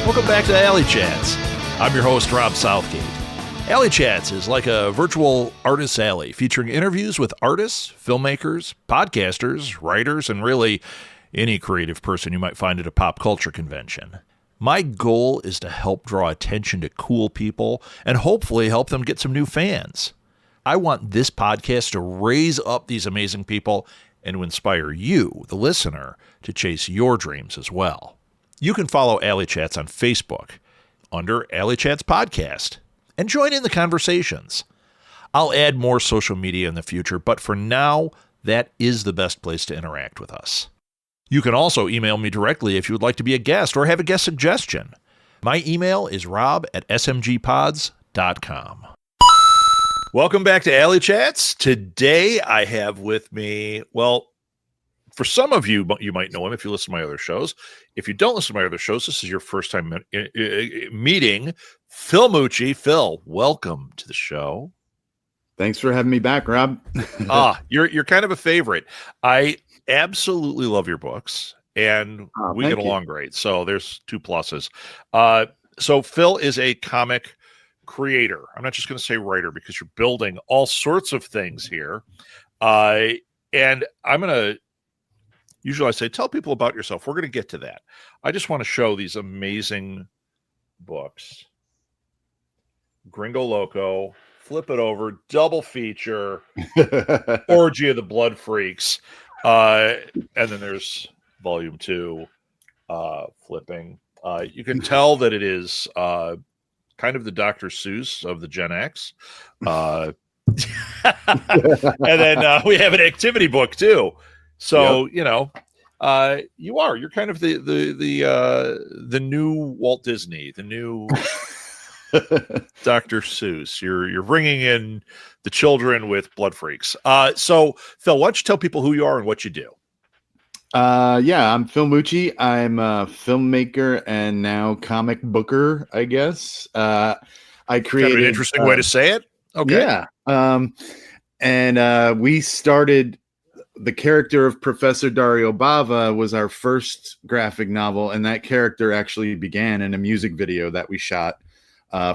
Welcome back to Alley Chats. I'm your host, Rob Southgate. Alley Chats is like a virtual artist's alley featuring interviews with artists, filmmakers, podcasters, writers, and really any creative person you might find at a pop culture convention. My goal is to help draw attention to cool people and hopefully help them get some new fans. I want this podcast to raise up these amazing people and to inspire you, the listener, to chase your dreams as well. You can follow Alley Chats on Facebook under Alley Chats Podcast and join in the conversations. I'll add more social media in the future, but for now, that is the best place to interact with us. You can also email me directly if you would like to be a guest or have a guest suggestion. My email is rob@smgpods.com. Welcome back to Alley Chats. Today I have with me, well, for some of you, you might know him if you listen to my other shows. If you don't listen to my other shows, this is your first time meeting Phil Mucci. Phil, welcome to the show. Thanks for having me back, Rob. You're kind of a favorite. I absolutely love your books, and we get along great. So there's two pluses. So Phil is a comic creator. I'm not just going to say writer because you're building all sorts of things here. And I'm going to, usually I say, tell people about yourself. We're going to get to that. I just want to show these amazing books. Gringo Loco, flip it over, double feature, Orgy of the Blood Freaks. And then there's volume 2, flipping. You can tell that it is kind of the Dr. Seuss of the Gen X. And then we have an activity book too. So, yep. You know, you're kind of the new Walt Disney, the new Dr. Seuss. You're bringing in the children with Blood Freaks. So Phil, why don't you tell people who you are and what you do? I'm Phil Mucci. I'm a filmmaker and now comic booker, I guess. I created kind of an interesting way to say it. Okay. Yeah. And we started the character of Professor Dario Bava was our first graphic novel, and that character actually began in a music video that we shot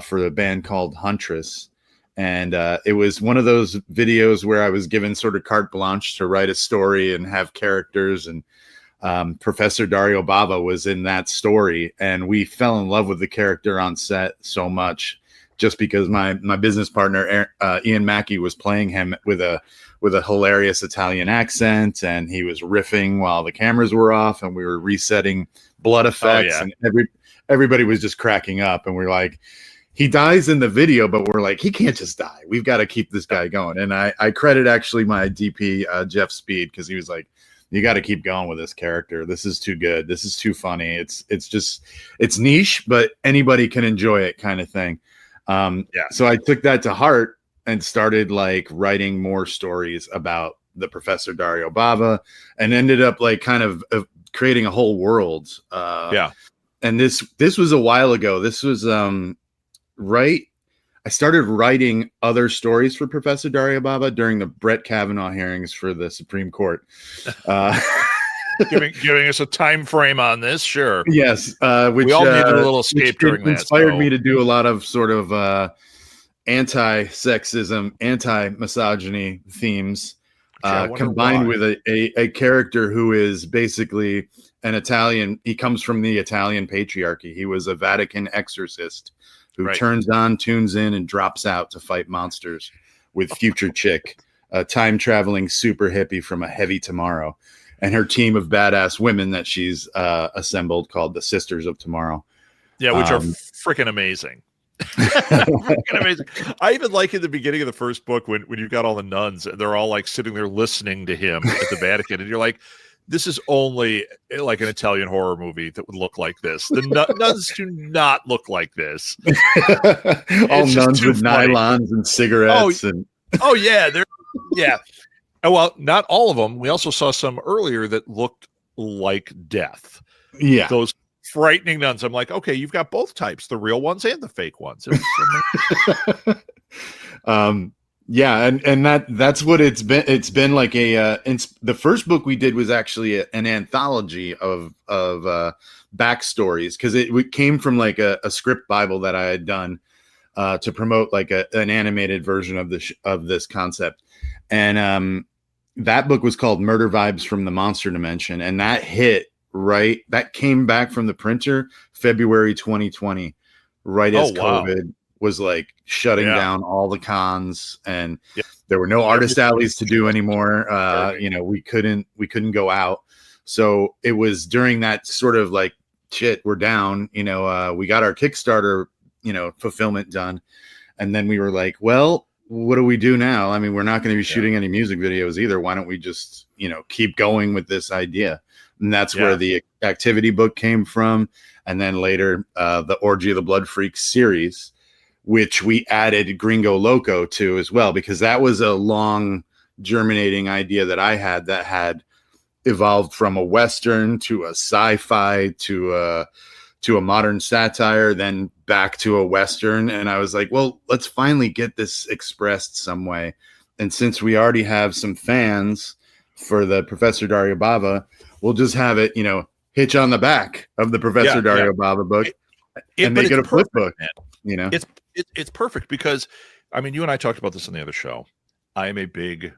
for a band called Huntress. And it was one of those videos where I was given sort of carte blanche to write a story and have characters. And Professor Dario Bava was in that story. And we fell in love with the character on set so much just because my business partner, Ian Mackey, was playing him with a hilarious Italian accent. And he was riffing while the cameras were off and we were resetting blood effects. And everybody was just cracking up. And we're like, he dies in the video, but we're like, he can't just die. We've got to keep this guy going. And I credit actually my DP, Jeff Speed, because he was like, you got to keep going with this character. This is too good. This is too funny. It's niche, but anybody can enjoy it kind of thing. So I took that to heart and started like writing more stories about the Professor Dario Bava and ended up like kind of creating a whole world. And this was a while ago. This was, I started writing other stories for Professor Dario Bava during the Brett Kavanaugh hearings for the Supreme Court. Giving us a time frame on this, sure. Yes, which we all needed a little escape during that. Inspired me to do a lot of sort of anti-sexism, anti-misogyny themes, combined with a character who is basically an Italian. He comes from the Italian patriarchy. He was a Vatican exorcist who turns on, tunes in, and drops out to fight monsters with Future Chick, a time-traveling super hippie from a heavy tomorrow, and her team of badass women that she's assembled called the Sisters of Tomorrow. Yeah, which are freaking amazing. Freaking amazing. I even like in the beginning of the first book when you got all the nuns, and they're all like sitting there listening to him at the Vatican, and you're like, this is only like an Italian horror movie that would look like this. The nuns do not look like this. All nuns with nylons and cigarettes. Yeah. Well, not all of them. We also saw some earlier that looked like death. Yeah. Those frightening nuns. I'm like, okay, you've got both types, the real ones and the fake ones. Yeah, and that's what it's been. It's been like the first book we did was actually an anthology of backstories, because it came from like a script Bible that I had done to promote like an animated version of this concept, and that book was called Murder Vibes from the Monster Dimension, and that came back from the printer February 2020, right as COVID was like shutting down all the cons, and there were no artist alleys to do anymore. We couldn't go out. So it was during that sort of like, shit, we're down, we got our Kickstarter, fulfillment done. And then we were like, well, what do we do now? I mean, we're not going to be shooting any music videos either. Why don't we just, keep going with this idea? And that's where the activity book came from. And then later, the Orgy of the Blood Freaks series, which we added Gringo Loco to as well, because that was a long germinating idea that I had that had evolved from a Western to a sci-fi to a modern satire, then back to a Western. And I was like, well, let's finally get this expressed some way. And since we already have some fans for the Professor Dario Bava, we'll just have it, hitch on the back of the Professor Dario Bava book and make it a flip book. Man. It's perfect because, I mean, you and I talked about this on the other show. I am a big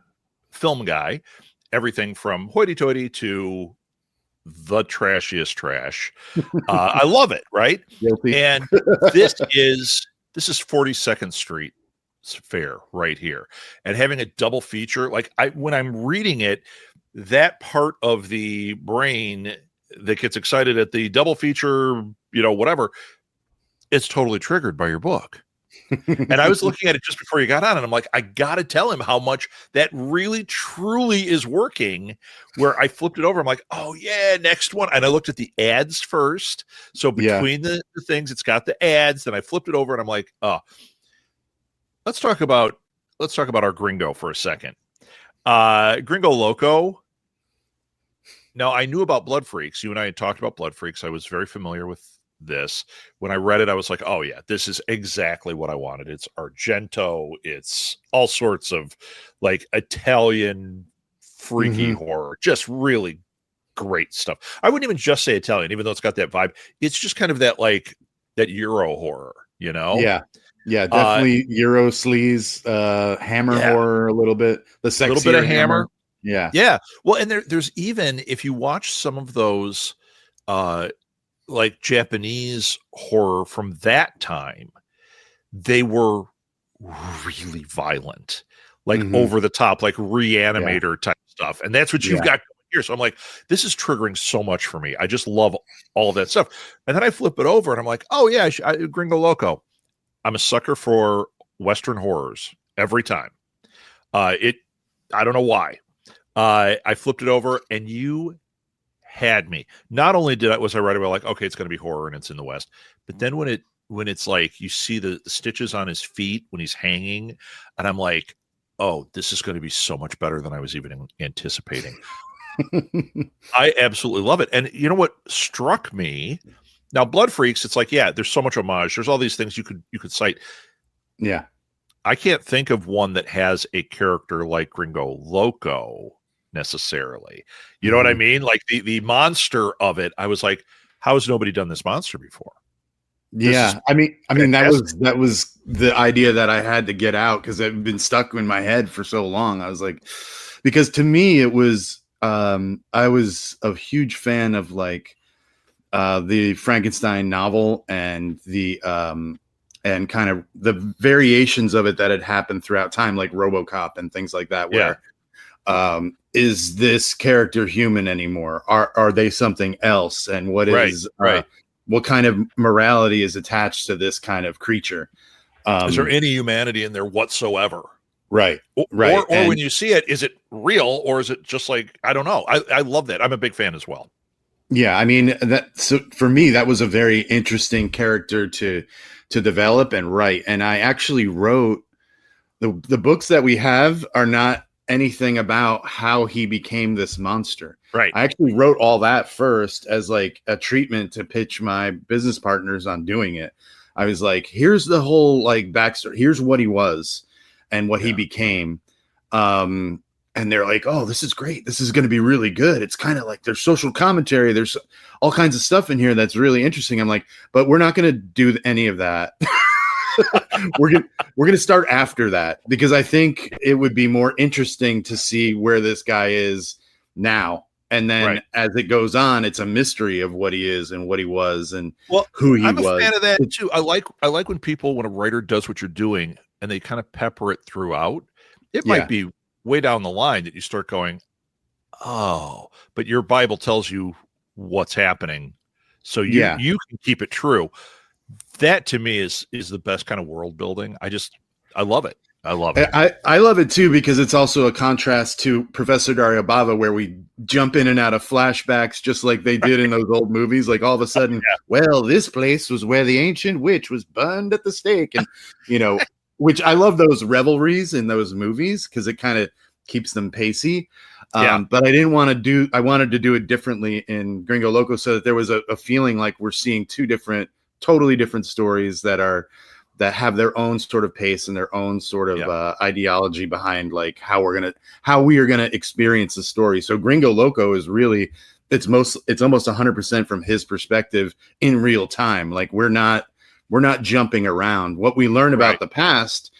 film guy, everything from hoity-toity to the trashiest trash. I love it, right? Guilty. And this is 42nd Street Fair right here, and having a double feature, like when I'm reading it, that part of the brain that gets excited at the double feature, whatever, it's totally triggered by your book. And I was looking at it just before you got on, and I'm like, I got to tell him how much that really, truly is working. Where I flipped it over, I'm like, oh yeah, next one. And I looked at the ads first. So between the things, it's got the ads. Then I flipped it over, and I'm like, oh, let's talk about our Gringo for a second. Gringo Loco. Now, I knew about Blood Freaks. You and I had talked about Blood Freaks. I was very familiar with this. When I read it, I was like, oh yeah, this is exactly what I wanted. It's Argento, it's all sorts of like Italian freaky horror, just really great stuff. I wouldn't even just say Italian, even though it's got that vibe. It's just kind of that like that Euro horror, Yeah, definitely Euro sleaze, hammer horror a little bit, the sexier, a little bit of hammer. Yeah. Well, and there's even, if you watch some of those like Japanese horror from that time, they were really violent, like over the top, like Reanimator type stuff. And that's what you've got here. So I'm like, this is triggering so much for me. I just love all of that stuff. And then I flip it over and I'm like, oh yeah, Gringo Loco. I'm a sucker for Western horrors every time. I don't know why. I flipped it over and you had me. Not only was I right away like, okay, it's going to be horror and it's in the West, but then when it's like you see the stitches on his feet when he's hanging, and I'm like, oh, this is going to be so much better than I was even anticipating. I absolutely love it. And you know what struck me? Now, Blood Freaks, it's like, yeah, there's so much homage. There's all these things you could cite. Yeah. I can't think of one that has a character like Gringo Loco necessarily. You know what I mean? Like the monster of it. I was like, how has nobody done this monster before? Yeah. I mean, that was the idea that I had to get out because it had been stuck in my head for so long. I was like, because to me, it was, I was a huge fan of like, the Frankenstein novel and the, and kind of the variations of it that had happened throughout time, like RoboCop and things like that, where, is this character human anymore? Are they something else? And what is, what kind of morality is attached to this kind of creature? Is there any humanity in there whatsoever? Right. Or when you see it, is it real or is it just like, I don't know. I love that. I'm a big fan as well. Yeah. I mean, so for me, that was a very interesting character to develop and write. And I actually wrote the books that we have are not anything about how he became this monster. Right. I actually wrote all that first as like a treatment to pitch my business partners on doing it. I was like, here's the whole like backstory. Here's what he was. and what he became. And they're like, oh, this is great. This is going to be really good. It's kind of like there's social commentary. There's all kinds of stuff in here that's really interesting. I'm like, but we're not going to do any of that. we're going to start after that, because I think it would be more interesting to see where this guy is now. And then as it goes on, it's a mystery of what he is and what he was and who he was. I'm a fan of that too. I like when a writer does what you're doing and they kind of pepper it throughout. It might be way down the line that you start going, oh, but your Bible tells you what's happening. So you can keep it true. That to me is the best kind of world building. I love it. I love it. I love it too, because it's also a contrast to Professor Dario Bava, where we jump in and out of flashbacks just like they did in those old movies. Like all of a sudden, well, this place was where the ancient witch was burned at the stake. And, which I love those revelries in those movies because it kind of keeps them pacey. But I wanted to do it differently in Gringo Loco, so that there was a feeling like we're seeing two totally different stories that have their own sort of pace and their own sort of ideology behind like how we are gonna experience the story. So Gringo Loco is really it's almost 100% from his perspective in real time. Like we're not jumping around. What we learn about the past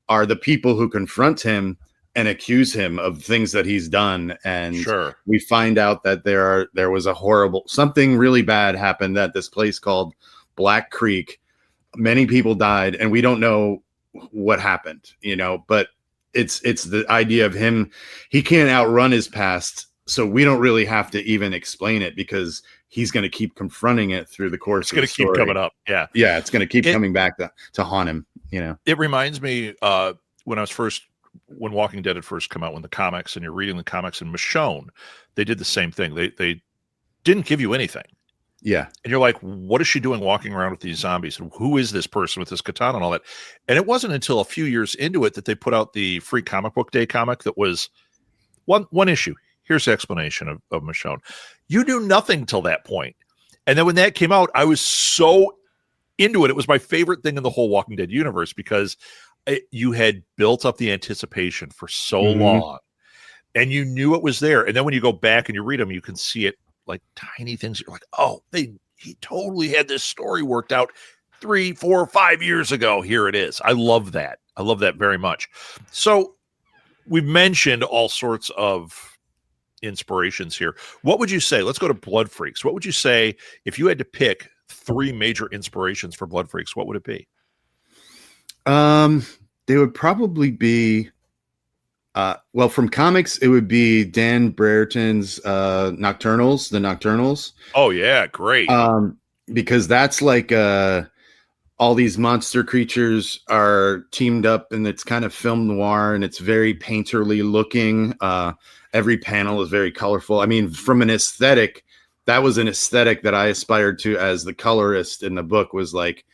are the people who confront him and accuse him of things that he's done. And we find out that there was something really bad happened at this place called Black Creek. Many people died, and we don't know what happened, but it's the idea of him. He can't outrun his past. So we don't really have to even explain it, because he's going to keep confronting it through the course. It's going to keep coming up. Yeah. Yeah. It's going to keep coming back to haunt him. It reminds me when Walking Dead had first come out, when the comics, and you're reading the comics in Michonne, they did the same thing. They didn't give you anything. Yeah. And you're like, what is she doing walking around with these zombies? And who is this person with this katana and all that? And it wasn't until a few years into it that they put out the free comic book day comic that was one issue. Here's the explanation of Michonne. You knew nothing till that point. And then when that came out, I was so into it. It was my favorite thing in the whole Walking Dead universe, because you had built up the anticipation for so long, and you knew it was there. And then when you go back and you read them, you can see it like tiny things. You're like, oh, he totally had this story worked out 3, 4, 5 years ago. Here it is. I love that. I love that very much. So we've mentioned all sorts of inspirations here. What would you say? Let's go to Blood Freaks. What would you say if you had to pick 3 major inspirations for Blood Freaks? What would it be? They would probably be, from comics, it would be Dan Brereton's Nocturnals, the Nocturnals. Oh yeah, great. Because that's like all these monster creatures are teamed up, and it's kind of film noir, and it's very painterly looking. Every panel is very colorful. I mean, from an aesthetic, that was an aesthetic that I aspired to as the colorist in the book. Was like,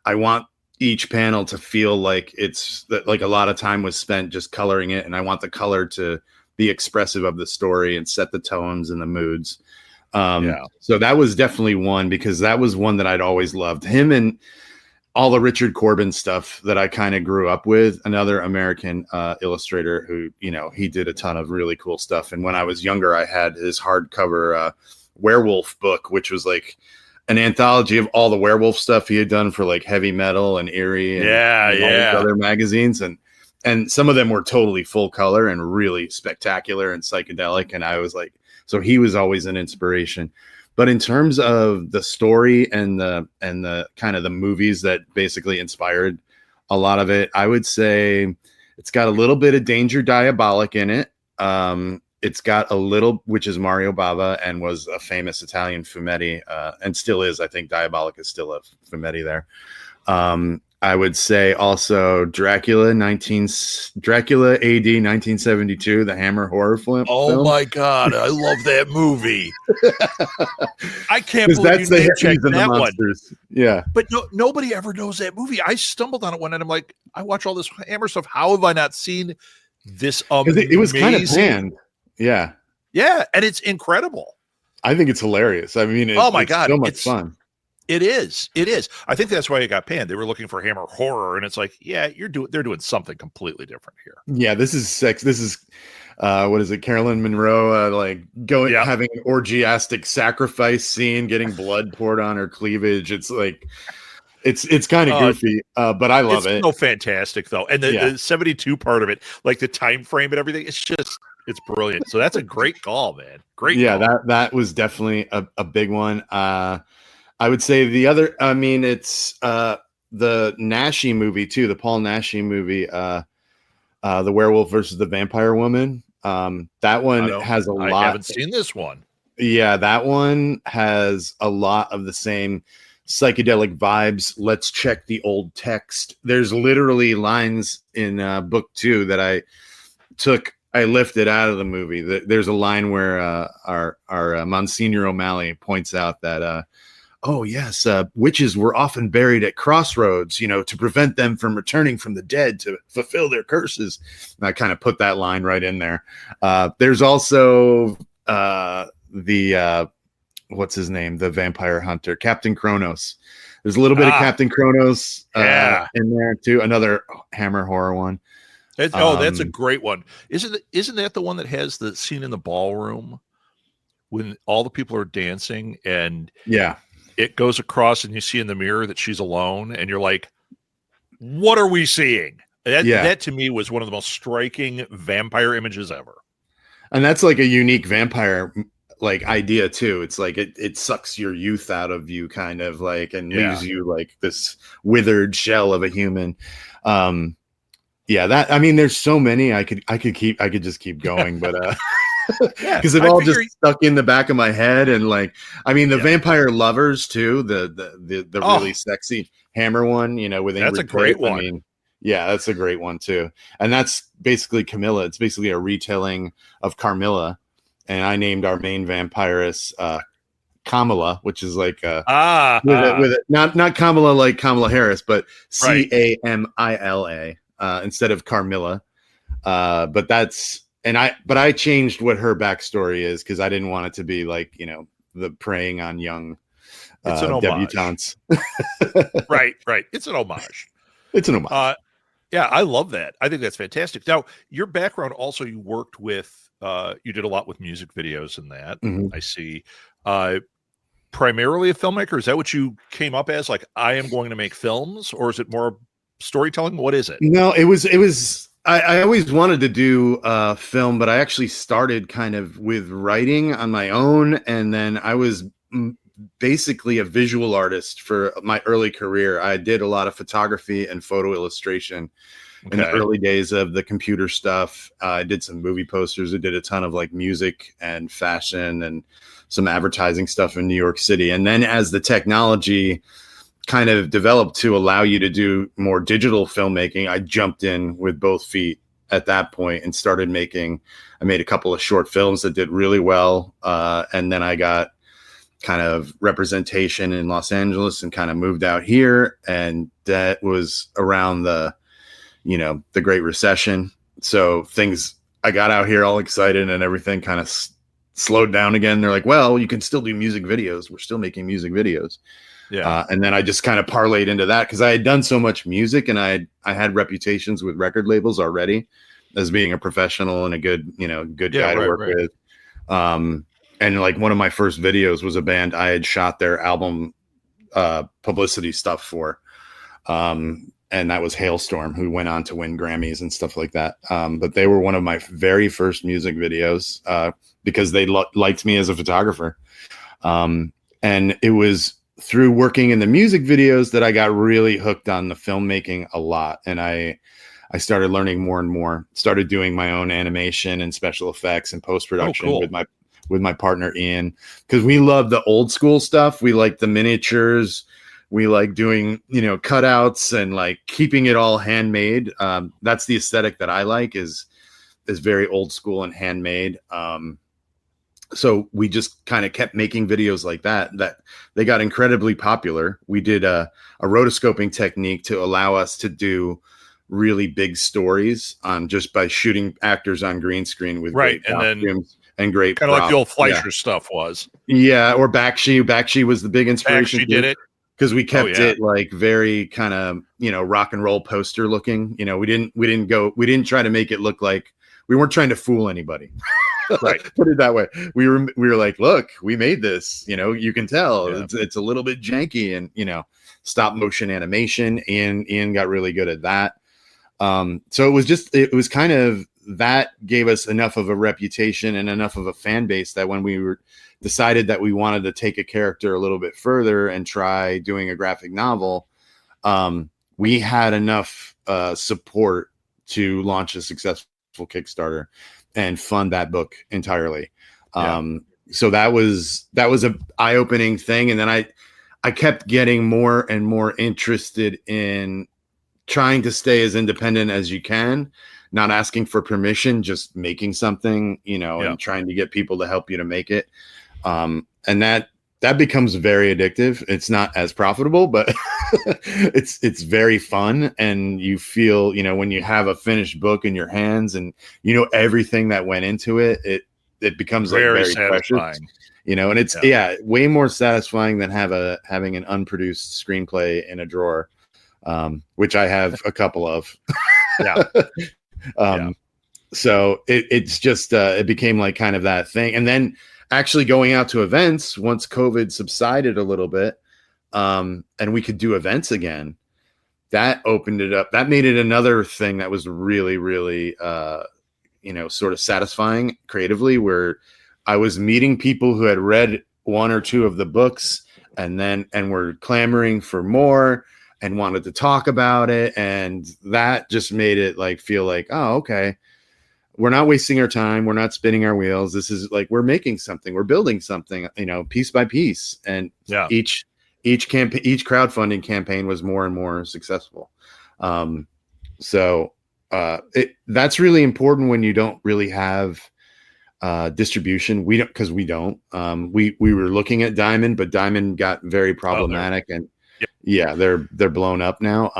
I want each panel to feel like it's like a lot of time was spent just coloring it, and I want the color to be expressive of the story and set the tones and the moods. So that was definitely one, because that was one that I'd always loved. Him and all the Richard Corbin stuff that I kind of grew up with, another American illustrator who, he did a ton of really cool stuff. And when I was younger, I had his hardcover werewolf book, which was like an anthology of all the werewolf stuff he had done for like Heavy Metal and Eerie and all these other magazines. And some of them were totally full color and really spectacular and psychedelic. And I was like, so he was always an inspiration. But in terms of the story and the kind of the movies that basically inspired a lot of it, I would say it's got a little bit of Danger Diabolik in it. It's got a little, which is Mario Bava and was a famous Italian fumetti, and still is. I think Diabolik is still a fumetti there. I would say also Dracula AD 1972, the Hammer horror film. Oh my God, I love that movie. I can't believe you name-checked that one. Yeah, but nobody ever knows that movie. I stumbled on it one night. I'm like, I watch all this Hammer stuff. How have I not seen this? It was kind of planned. Yeah, yeah, and it's incredible. I think it's hilarious. I mean, oh my God, so much fun. It is. It is. I think that's why it got panned. They were looking for Hammer horror, and it's like, yeah, they're doing something completely different here. Yeah, this is sex. This is what is it? Carolyn Monroe, like going having an orgiastic sacrifice scene, getting blood poured on her cleavage. It's like it's kind of goofy, but I love it. So fantastic though, and the 72 part of it, like the time frame and everything, it's brilliant. So that's a great call, man. Great. Yeah, call. that was definitely a big one. I would say the other. I mean, it's the Nashi movie too, the Paul Nashi movie, the Werewolf versus the Vampire Woman. That one has a lot. I haven't seen this one. Yeah, that one has a lot of the same psychedelic vibes. Let's check the old text. There's literally lines in book 2 that I lifted out of the movie. There's a line where our Monsignor O'Malley points out that oh yes, witches were often buried at crossroads, to prevent them from returning from the dead to fulfill their curses. And I kind of put that line right in there. There's also the what's his name? The vampire hunter, Captain Kronos. There's a little bit of Captain Kronos in there too. Another Hammer horror one. That's a great one. Isn't that the one that has the scene in the ballroom when all the people are dancing and it goes across and you see in the mirror that she's alone and you're like, what are we seeing? That to me was one of the most striking vampire images ever. And that's like a unique vampire like idea too. It's like it sucks your youth out of you kind of like and leaves you like this withered shell of a human. That I mean there's so many I could just keep going, but because they've all just stuck in the back of my head. And like I mean the vampire lovers too, the really sexy Hammer one, with that's a great one. I mean, yeah, that's a great one too. And that's basically Camilla. It's basically a retelling of Carmilla. And I named our main vampiress Kamala, which is like with it, not Kamala like Kamala Harris, but Camila instead of Carmilla. But I changed what her backstory is because I didn't want it to be like the preying on young debutantes. right. It's an homage. It's an homage. Yeah, I love that. I think that's fantastic. Now, your background also, you worked with. You did a lot with music videos and that. I see. Primarily a filmmaker. Is that what you came up as? Like, I am going to make films, or is it more storytelling? What is it? No, it was. I always wanted to do film, but I actually started kind of with writing on my own, and then I was basically a visual artist for my early career. I did a lot of photography and photo illustration. In the early days of the computer stuff. I did some movie posters. I did a ton of like music and fashion and some advertising stuff in New York City. And then as the technology kind of developed to allow you to do more digital filmmaking, I jumped in with both feet at that point and started I made a couple of short films that did really well. And then I got kind of representation in Los Angeles and kind of moved out here. And that was around the Great Recession. So I got out here all excited and everything kind of slowed down again. They're like, well, you can still do music videos. We're still making music videos. Yeah. And then I just kind of parlayed into that because I had done so much music and I had reputations with record labels already as being a professional and a good guy to work with. And like one of my first videos was a band I had shot their album publicity stuff for. And that was Hailstorm, who went on to win Grammys and stuff like that. But they were one of my very first music videos because they liked me as a photographer. And it was through working in the music videos that I got really hooked on the filmmaking a lot. And I started learning more and more, started doing my own animation and special effects and post-production with my partner, Ian, because we love the old school stuff. We like the miniatures. We like doing, cutouts and like keeping it all handmade. That's the aesthetic that I like is very old school and handmade. So we just kind of kept making videos like that they got incredibly popular. We did a rotoscoping technique to allow us to do really big stories just by shooting actors on green screen with great costumes and great kind of like the old Fleischer stuff was. Yeah, or Bakshi. Bakshi was the big inspiration. Bakshi did it. because we kept it like very kind of, rock and roll poster looking. We didn't try to make it look like, we weren't trying to fool anybody. Right. Put it that way. We were like, look, we made this, you can tell it's a little bit janky, and, stop motion animation. Ian got really good at that. So it was kind of, that gave us enough of a reputation and enough of a fan base that when we decided that we wanted to take a character a little bit further and try doing a graphic novel, we had enough support to launch a successful Kickstarter and fund that book entirely. So that was a eye-opening thing. And then I kept getting more and more interested in trying to stay as independent as you can, not asking for permission, just making something, and trying to get people to help you to make it. And that becomes very addictive. It's not as profitable, but it's very fun. And you feel, when you have a finished book in your hands and everything that went into it, it becomes very satisfying. Precious, and it's way more satisfying than having an unproduced screenplay in a drawer, which I have a couple of. So it's just it became like kind of that thing. And then actually going out to events once COVID subsided a little bit, and we could do events again, that opened it up. That made it another thing that was really, really, sort of satisfying creatively, where I was meeting people who had read one or two of the books and were clamoring for more and wanted to talk about it. And that just made it feel like, oh, okay, we're not wasting our time. We're not spinning our wheels. This is we're making something, we're building something, piece by piece. And each crowdfunding campaign was more and more successful. So that's really important when you don't really have distribution. We don't. We were looking at Diamond, but Diamond got very problematic, and they're blown up now.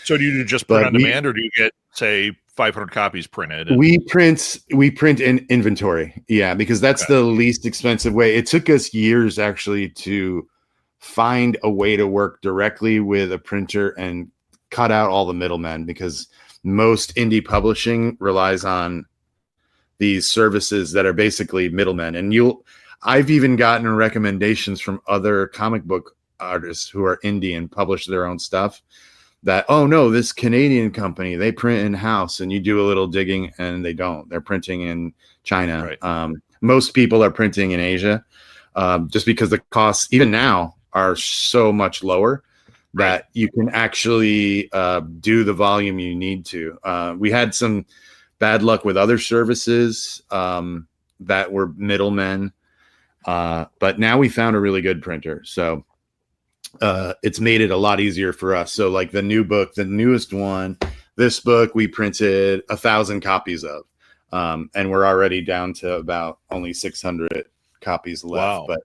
So do you just print on demand, or do you get, say, 500 copies printed? We print in inventory. Yeah, because that's the least expensive way. It took us years actually to find a way to work directly with a printer and cut out all the middlemen, because most indie publishing relies on these services that are basically middlemen. And I've even gotten recommendations from other comic book artists who are indie and publish their own stuff, that, oh no, this Canadian company, they print in house, and you do a little digging and they don't. They're printing in China. Right. Most people are printing in Asia, just because the costs even now are so much lower that you can actually do the volume you need to. We had some bad luck with other services that were middlemen, but now we found a really good printer. So it's made it a lot easier for us. So like the newest one, this book we printed 1,000 copies of, and we're already down to about only 600 copies left. Wow. But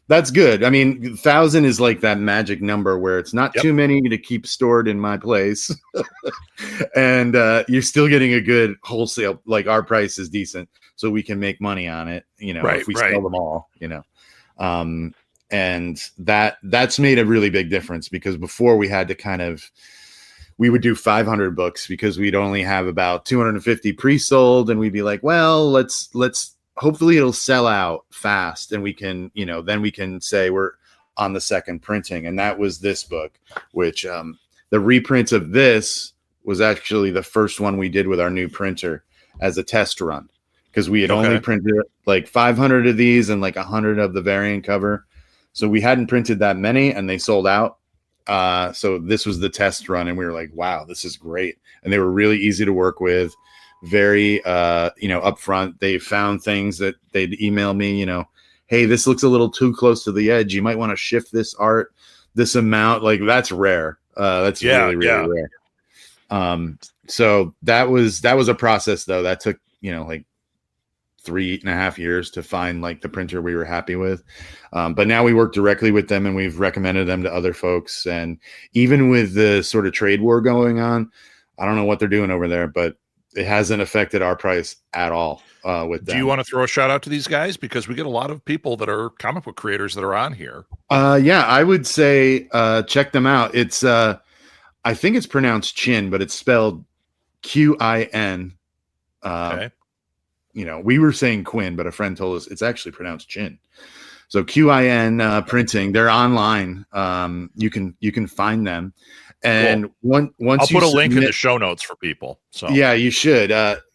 that's good. I mean, 1,000 is like that magic number where it's not too many to keep stored in my place. And you're still getting a good wholesale, like our price is decent, so we can make money on it, if we sell them all, and that's made a really big difference, because before we would do 500 books because we'd only have about 250 pre-sold, and we'd be like, well, let's hopefully it'll sell out fast, and we can, then we can say we're on the second printing. And that was this book, which the reprint of this was actually the first one we did with our new printer as a test run, because we had only printed like 500 of these and like 100 of the variant cover. So we hadn't printed that many, and they sold out. So this was the test run, and we were like, wow, this is great. And they were really easy to work with, very, upfront. They found things that they'd email me, hey, this looks a little too close to the edge. You might want to shift this art, this amount. Like, that's rare. That's really rare. So that was a process though. That took, like 3.5 years to find like the printer we were happy with. But now we work directly with them, and we've recommended them to other folks. And even with the sort of trade war going on, I don't know what they're doing over there, but it hasn't affected our price at all with them. Do you want to throw a shout out to these guys? Because we get a lot of people that are comic book creators that are on here. Yeah, I would say check them out. It's I think it's pronounced Chin, but it's spelled Quin. Okay. You know, we were saying Quinn, but a friend told us it's actually pronounced Chin. So Quin printing, they're online. You can find them. And once I'll put a link in the show notes for people. So yeah, you should,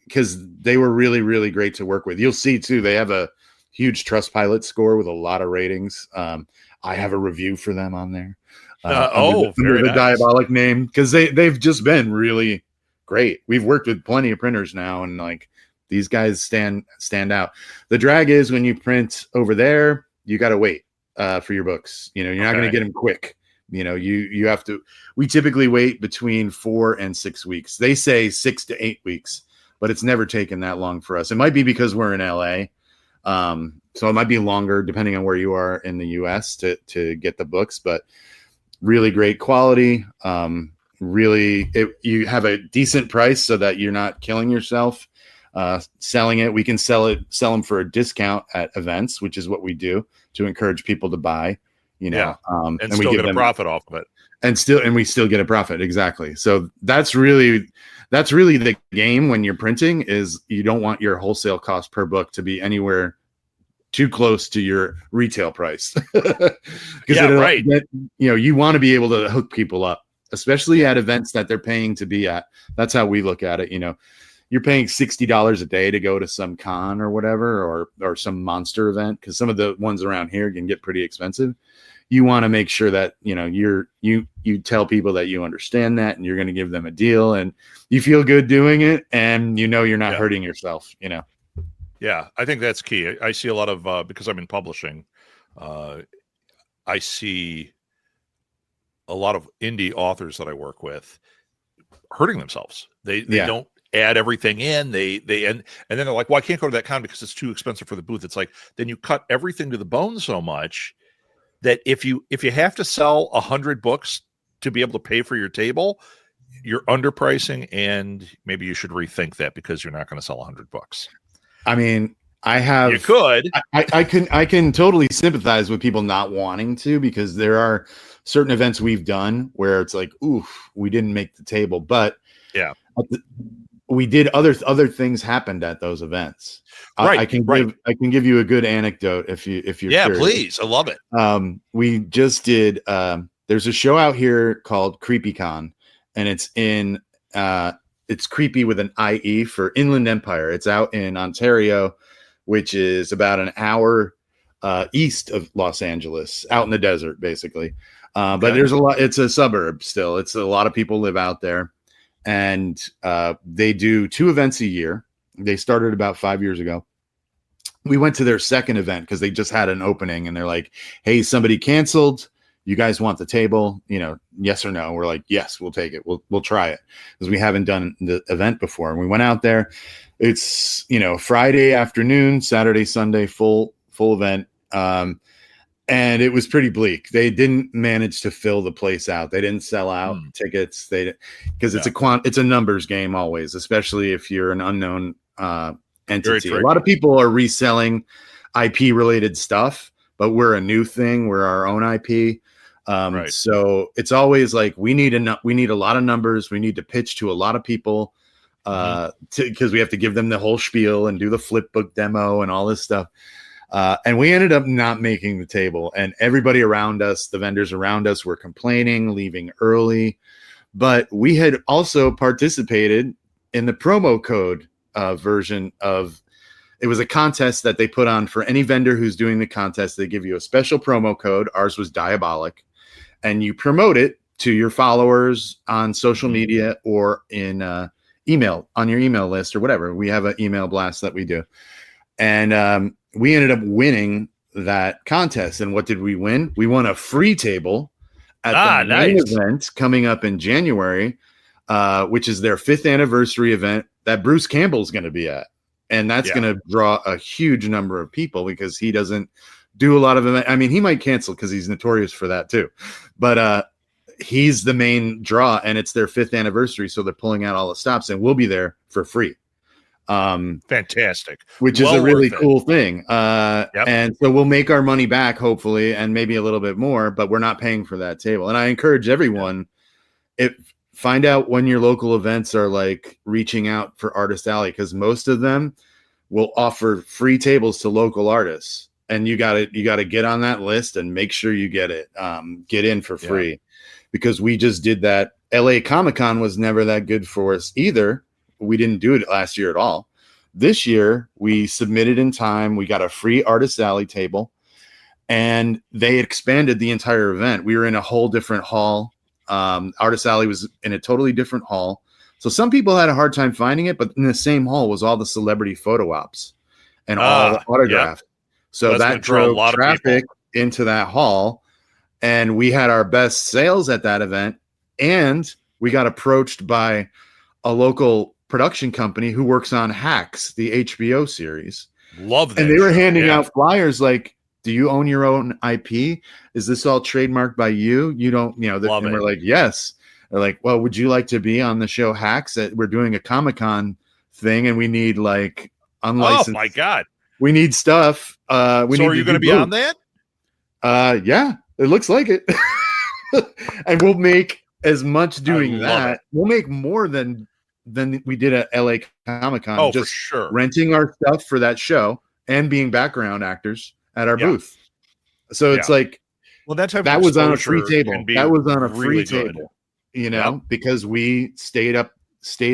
because they were really, really great to work with. You'll see too, they have a huge Trustpilot score with a lot of ratings. I have a review for them on there. Under the Diabolik name, because they've just been really great. We've worked with plenty of printers now, and like these guys stand out. The drag is when you print over there, you got to wait for your books. You know, you're not going to get them quick. You know, you have to. We typically wait between 4 and 6 weeks. They say 6 to 8 weeks, but it's never taken that long for us. It might be because we're in LA. So it might be longer depending on where you are in the US to get the books, but really great quality. You have a decent price so that you're not killing yourself selling it. We can sell them for a discount at events, which is what we do to encourage people to buy, you know, and still we get a profit off of it. And we still get a profit. Exactly. So that's really the game when you're printing, is you don't want your wholesale cost per book to be anywhere too close to your retail price. Right. You know, you want to be able to hook people up, especially at events that they're paying to be at. That's how we look at it. You know, you're paying $60 a day to go to some con or whatever, or some monster event, because some of the ones around here can get pretty expensive. You want to make sure that, you know, you tell people that you understand that, and you're going to give them a deal, and you feel good doing it, and you know you're not hurting yourself, you know. Yeah, I think that's key. I see a lot of because I'm in publishing, I see a lot of indie authors that I work with hurting themselves. They don't add everything in. They and then they're like, well, I can't go to that con because it's too expensive for the booth. It's like, then you cut everything to the bone so much that if you have to sell 100 books to be able to pay for your table, you're underpricing, and maybe you should rethink that, because you're not going to sell 100 books. I mean, you could. I can totally sympathize with people not wanting to, because there are certain events we've done where it's like, oof, we didn't make the table, but we did other things happened at those events. Right. I can give you a good anecdote if you're curious. Please. I love it. We just did there's a show out here called CreepyCon, and it's creepy with an IE for Inland Empire. It's out in Ontario, which is about an hour east of Los Angeles, out in the desert, basically. But there's a lot. It's a suburb still. It's a lot of people live out there, and they do 2 events a year. They started about 5 years ago. We went to their second event because they just had an opening, and they're like, "Hey, somebody canceled. You guys want the table? You know, yes or no?" We're like, "Yes, we'll take it. We'll try it," because we haven't done the event before. And we went out there. It's, you know, Friday afternoon, Saturday, Sunday, full event. And it was pretty bleak. They didn't manage to fill the place out. They didn't sell out tickets. Because it's a numbers game always, especially if you're an unknown entity. A lot of people are reselling IP related stuff, but we're a new thing. We're our own IP. So it's always like, we need a lot of numbers. We need to pitch to a lot of people because we have to give them the whole spiel and do the flip book demo and all this stuff. And we ended up not making the table, and everybody around us, the vendors around us, were complaining, leaving early. But we had also participated in the promo code version of, it was a contest that they put on for any vendor who's doing the contest. They give you a special promo code. Ours was Diabolik, and you promote it to your followers on social media or in email, on your email list or whatever. We have an email blast that we do. And we ended up winning that contest. And what did we win? We won a free table at the main event coming up in January, which is their 5th anniversary event that Bruce Campbell's going to be at. And that's going to draw a huge number of people, because he doesn't do a lot of events. I mean, he might cancel because he's notorious for that too. But he's the main draw, and it's their 5th anniversary, so they're pulling out all the stops, and we'll be there for free. Fantastic. Which is a really cool thing. And so we'll make our money back, hopefully, and maybe a little bit more, but we're not paying for that table. And I encourage everyone, find out when your local events are like reaching out for Artist Alley, because most of them will offer free tables to local artists. And you gotta get on that list and make sure you get it. Get in for free, because we just did that. LA Comic-Con was never that good for us either. We didn't do it last year at all. This year, we submitted in time. We got a free Artist Alley table, and they expanded the entire event. We were in a whole different hall. Artist Alley was in a totally different hall. So some people had a hard time finding it, but in the same hall was all the celebrity photo ops and all the autographs. Yep. So that drove traffic into that hall, and we had our best sales at that event. And we got approached by a local production company who works on Hacks, the HBO series. Love that. And they were handing out flyers like, do you own your own IP? Is this all trademarked by you? You don't, and we're like, yes. They're like, well, would you like to be on the show Hacks? We're doing a Comic-Con thing, and we need like unlicensed. Oh my God. We need stuff. Are you going to be on that? Yeah, it looks like it. And we'll make as much doing that. We'll make more than we did at LA Comic-Con. Oh, just for sure. Renting our stuff for that show and being background actors at our booth. So it's like, well, that was on a free table. That was on a free table, Yep. because we stayed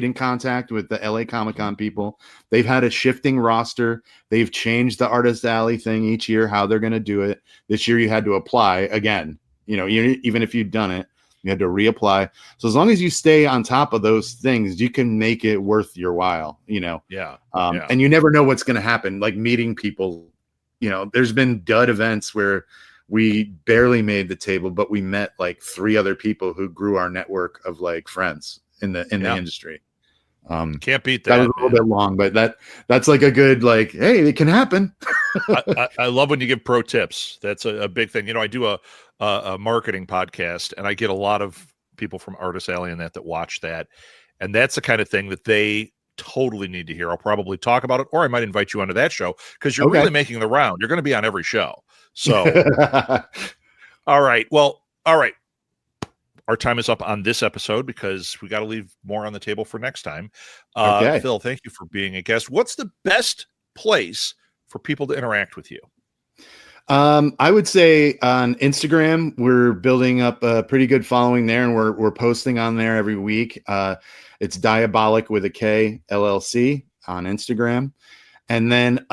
in contact with the LA Comic-Con people. They've had a shifting roster. They've changed the Artist Alley thing each year, how they're going to do it. This year you had to apply again. Even if you'd done it, you had to reapply. So as long as you stay on top of those things, you can make it worth your while, and you never know what's going to happen. Like meeting people, there's been dud events where we barely made the table, but we met like 3 other people who grew our network of like friends in the industry. Can't beat that. That was a little bit long, but that's like a good, like, hey, it can happen. I love when you give pro tips. That's a big thing. I do a marketing podcast, and I get a lot of people from Artist Alley and that watch that. And that's the kind of thing that they totally need to hear. I'll probably talk about it, or I might invite you onto that show, because you're really making the round. You're going to be on every show. So, all right. Well, all right. Our time is up on this episode, because we got to leave more on the table for next time. Phil, thank you for being a guest. What's the best place for people to interact with you? I would say on Instagram. We're building up a pretty good following there, and we're posting on there every week. It's Diabolik with a K LLC on Instagram. And then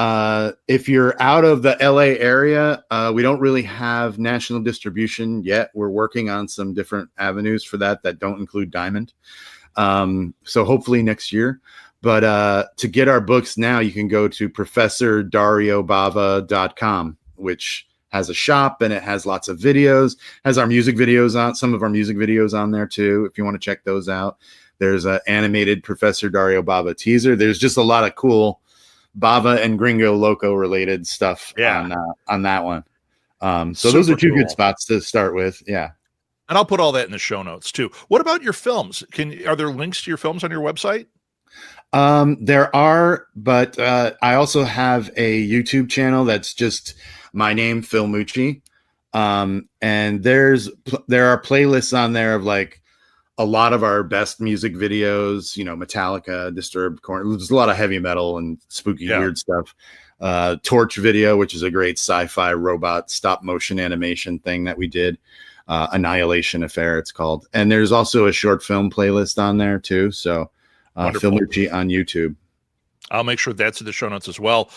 if you're out of the LA area, we don't really have national distribution yet. We're working on some different avenues for that don't include Diamond. So hopefully next year. But to get our books now, you can go to ProfessorDarioBava.com, which has a shop, and it has lots of videos, has our music videos on, some of our music videos on there too, if you want to check those out. There's an animated Professor Dario Bava teaser. There's just a lot of cool Bava and Gringo Loco related stuff on that one. So those are two good spots to start with. Yeah. And I'll put all that in the show notes too. What about your films? Are there links to your films on your website? There are, but I also have a YouTube channel that's just my name, Phil Mucci. And there are playlists on there of like a lot of our best music videos, Metallica, Disturbed, Korn. There's a lot of heavy metal and spooky, weird stuff. Torch video, which is a great sci-fi robot stop motion animation thing that we did. Annihilation Affair, it's called. And there's also a short film playlist on there too. So Phil Mucci on YouTube. I'll make sure that's in the show notes as well.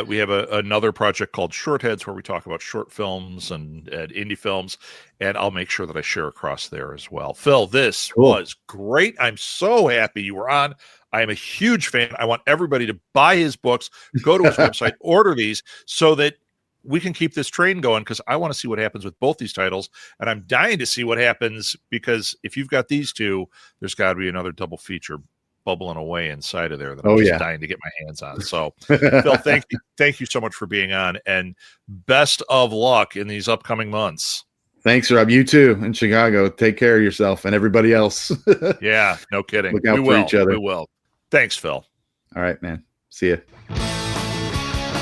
We have another project called Shortheads, where we talk about short films and indie films, and I'll make sure that I share across there as well. Phil, this was great. I'm so happy you were on. I am a huge fan. I want everybody to buy his books, go to his website, order these, so that we can keep this train going, because I want to see what happens with both these titles, and I'm dying to see what happens, because if you've got these two, there's got to be another double feature bubbling away inside of there that I'm just dying to get my hands on. So Phil, thank you so much for being on, and best of luck in these upcoming months. Thanks, Rob. You too in Chicago. Take care of yourself and everybody else. Yeah, no kidding. Look out for each other. We will. Thanks, Phil. All right, man. See ya.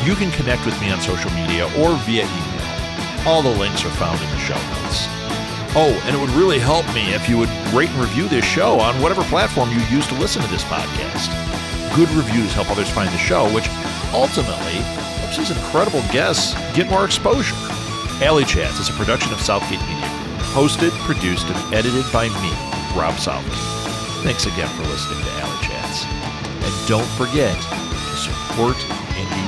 You can connect with me on social media or via email. All the links are found in the show notes. Oh, and it would really help me if you would rate and review this show on whatever platform you use to listen to this podcast. Good reviews help others find the show, which ultimately helps these incredible guests get more exposure. Alley Chats is a production of Southgate Media Group, hosted, produced, and edited by me, Rob Southgate. Thanks again for listening to Alley Chats. And don't forget to support indie